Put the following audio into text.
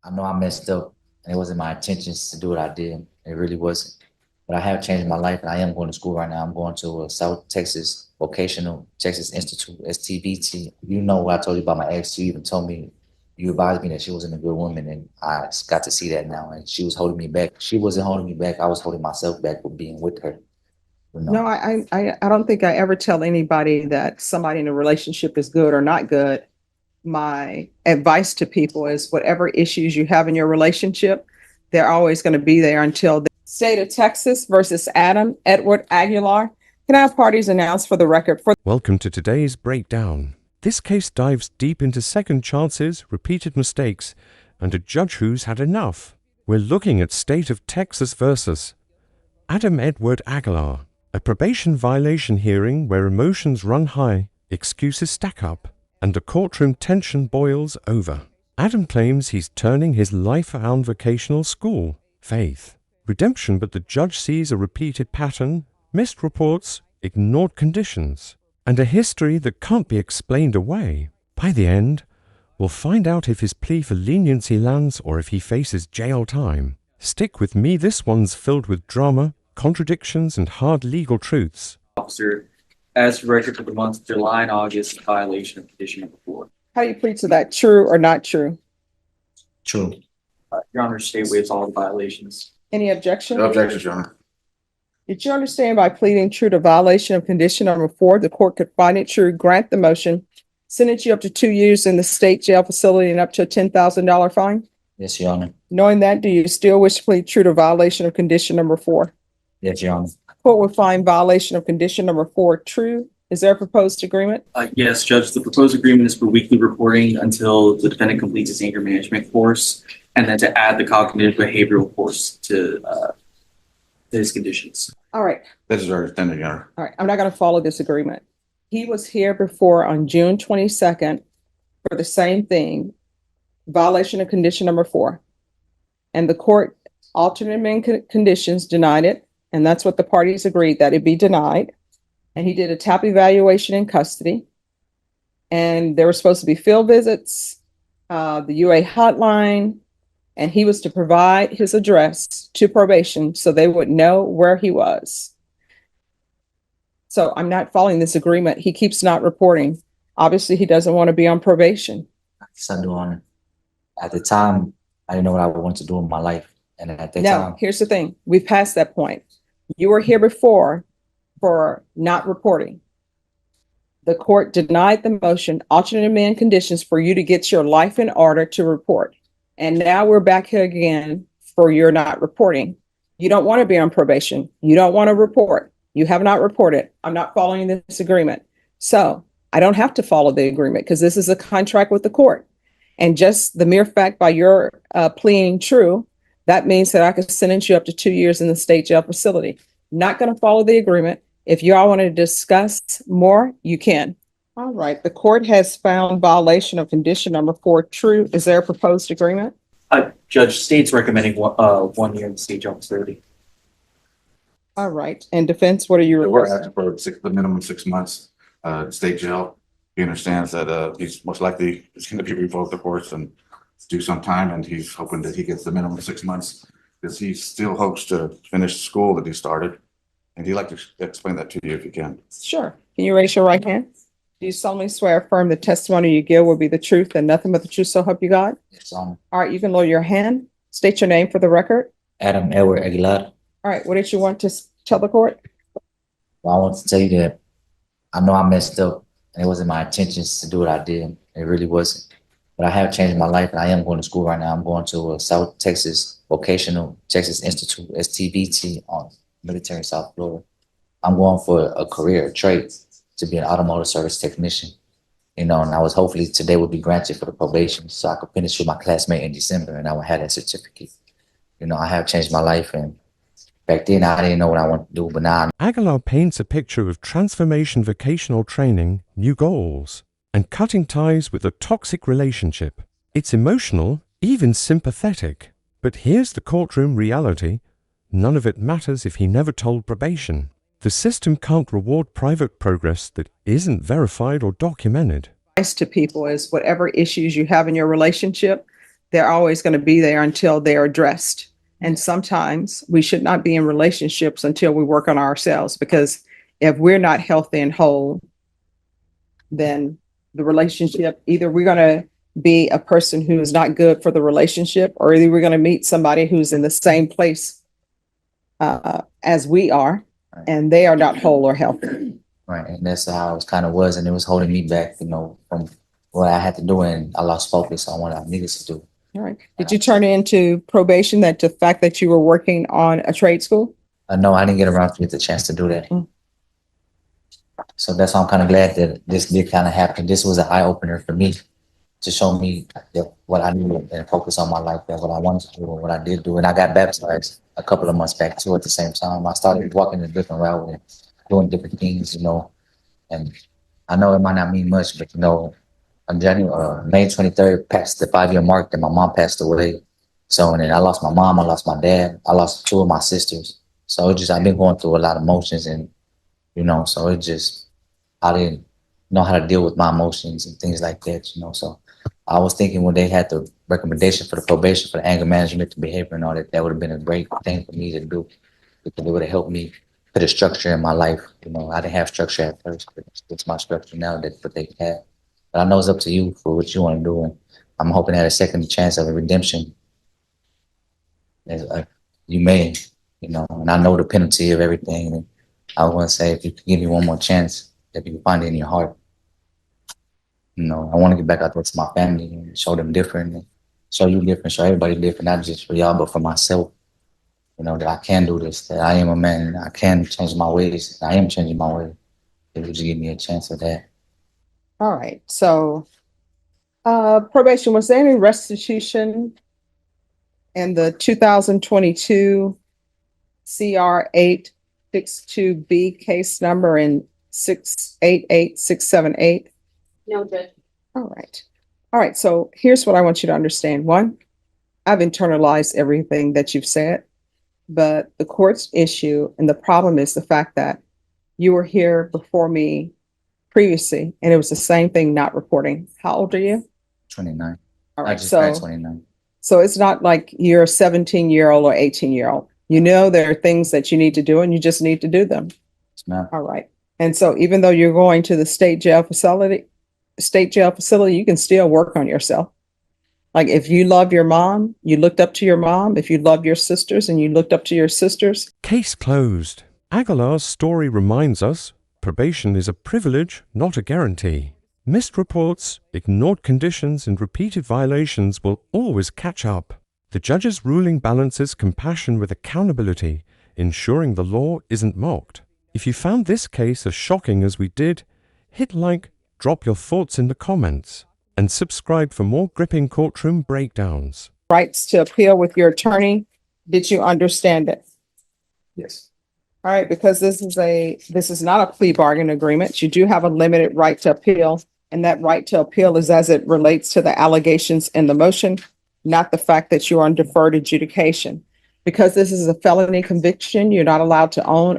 I know I messed up and it wasn't my intentions to do what I did. It really wasn't. But I have changed my life and I am going to school right now. I'm going to a South Texas Vocational Texas Institute, STVT. You know what I told you about my ex. You even told me, you advised me that she wasn't a good woman, and I got to see that now. And she was holding me back. She wasn't holding me back. I was holding myself back for being with her. You No, know, I don't think I ever tell anybody that somebody in a relationship is good or not good. My advice to people is whatever issues you have in your relationship, they're always going to be there until the state of Texas versus Adam Edward Aguilar. Can I have parties announced for the record? Welcome to today's breakdown. This case dives deep into second chances, repeated mistakes, and a judge who's had enough. We're looking at State of Texas versus Adam Edward Aguilar, a probation violation hearing where emotions run high, excuses stack up, and the courtroom tension boils over. Adam claims he's turning his life around vocational school, faith, redemption, but the judge sees a repeated pattern, missed reports, ignored conditions, and a history that can't be explained away. By the end, we'll find out if his plea for leniency lands or if he faces jail time. Stick with me, this one's filled with drama, contradictions, and hard legal truths. Officer, as for record for the months of July and August, violation of condition number 4. How do you plead to that? True or not true? true. Your Honor, state waives all the violations. Any objection? No objections, Your Honor. Did you understand by pleading true to violation of condition number 4, the court could find it true, grant the motion, sentence you up to 2 years in the state jail facility and up to a $10,000 fine? Yes, Your Honor. Knowing that, do you still wish to plead true to violation of condition number 4? Yes, Your Honor. Court will find violation of condition number 4 true. Is there a proposed agreement? Yes, Judge, the proposed agreement is for weekly reporting until the defendant completes his anger management course, and then to add the cognitive behavioral course to his conditions. All right. This is our extended, Your Honor. All right. I'm not going to follow this agreement. He was here before on June 22nd for the same thing, violation of condition number 4. And the court alternate conditions denied it. And that's what the parties agreed, that it be denied. And he did a TAP evaluation in custody. And there were supposed to be field visits, the UA hotline, and he was to provide his address to probation so they would know where he was. So I'm not following this agreement. He keeps not reporting. Obviously, he doesn't want to be on probation. Yes, I do, Honor. At the time, I didn't know what I wanted to do in my life. And at that Now, time, here's the thing. We've passed that point. You were here before for not reporting. The court denied the motion, alternate amend conditions for you to get your life in order to report. And now we're back here again for your not reporting. You don't want to be on probation. You don't want to report. You have not reported. I'm not following this agreement. So I don't have to follow the agreement because this is a contract with the court. And just the mere fact by your pleading true, that means that I could sentence you up to 2 years in the state jail facility. Not going to follow the agreement. If you all want to discuss more, you can. All right. The court has found violation of condition number 4 true. Is there a proposed agreement? Judge, state's recommending 1 year in the state jail facility. All right. And defense, what are you We're requesting? asking for the minimum 6 months, state jail. He understands that, he's most likely, it's going to be revoked, of course, and do some time, and he's hoping that he gets the minimum 6 months because he still hopes to finish school that he started. And he'd like to explain that to you if you can. Sure. Can you raise your right hand? Do you solemnly swear affirm the testimony you give will be the truth and nothing but the truth, so help you God? yes, Honor. All right. You can lower your hand. State your name for the record. Adam Edward Aguilar. All right. What did you want to tell the court? Well, I want to tell you that I know I messed up and it wasn't my intentions to do what I did. It really wasn't. But I have changed my life and I am going to school right now. I'm going to a South Texas Vocational Texas Institute, STVT, on military South Florida. I'm going for a career, a trade, to be an automotive service technician. And I was hopefully today would be granted for the probation so I could finish with my classmate in December and I would have that certificate. I have changed my life, and back then I didn't know what I wanted to do, but now Aguilar paints a picture of transformation vocational training, new goals, and cutting ties with a toxic relationship. It's emotional, even sympathetic. But here's the courtroom reality. None of it matters if he never told probation. The system can't reward private progress that isn't verified or documented. Advice to people is whatever issues you have in your relationship, they're always going to be there until they're addressed. And sometimes we should not be in relationships until we work on ourselves, because if we're not healthy and whole, then the relationship, either we're going to be a person who is not good for the relationship, or either we're going to meet somebody who's in the same place as we are, and they are not whole or healthy. Right, and that's how it kind of was, and it was holding me back, you know, from what I had to do, and I lost focus on what I needed to do. All right. Did you turn into probation, that the fact that you were working on a trade school? No, I didn't get around to get the chance to do that. Mm. So that's why I'm kind of glad that this did kind of happen. This was an eye opener for me to show me that what I needed and focus on my life, that what I wanted to do and what I did do. And I got baptized a couple of months back too at the same time. I started walking a different route and doing different things, you know. And I know it might not mean much, but you know, on January, May 23rd passed the 5-year mark that my mom passed away. So, and then I lost my mom, I lost my dad, I lost 2 of my sisters. So it just, I've been going through a lot of emotions, and, you know, so it just, I didn't know how to deal with my emotions and things like that, you know. So I was thinking when they had the recommendation for the probation, for the anger management, the behavior and all that, that would have been a great thing for me to do, because it would have helped me put a structure in my life. You know, I didn't have structure at first, but it's my structure now that what they have. But I know it's up to you for what you want to do, and I'm hoping at a second chance of a redemption. You may, you know, and I know the penalty of everything. And I want to say, if you could give me one more chance, if you can find it in your heart, you know, I want to get back out there to my family and show them different, and show you different, show everybody different, not just for y'all, but for myself. You know, that I can do this, that I am a man, and I can change my ways. I am changing my ways. If you just give me a chance of that. All right. So, probation, was there any restitution in the 2022 CR 862B case number in 688678? No, Judge. All right. All right. So here's what I want you to understand. One, I've internalized everything that you've said, but the court's issue and the problem is the fact that you were here before me previously, and it was the same thing, not reporting. How old are you? 29. All I right. just turned So, 29. so it's not like you're a 17-year-old or 18-year-old. You know, there are things that you need to do, and you just need to do them. Yes, ma'am. All right. And so even though you're going to the state jail facility, you can still work on yourself. Like if you love your mom, you looked up to your mom. If you love your sisters and you looked up to your sisters. Case closed. Aguilar's story reminds us probation is a privilege, not a guarantee. Missed reports, ignored conditions, and repeated violations will always catch up. The judge's ruling balances compassion with accountability, ensuring the law isn't mocked. If you found this case as shocking as we did, hit like, drop your thoughts in the comments, and subscribe for more gripping courtroom breakdowns. Rights to appeal with your attorney. Did you understand it? Yes. All right, because this is not a plea bargain agreement. You do have a limited right to appeal, and that right to appeal is as it relates to the allegations in the motion, not the fact that you're on deferred adjudication. Because this is a felony conviction, you're not allowed to own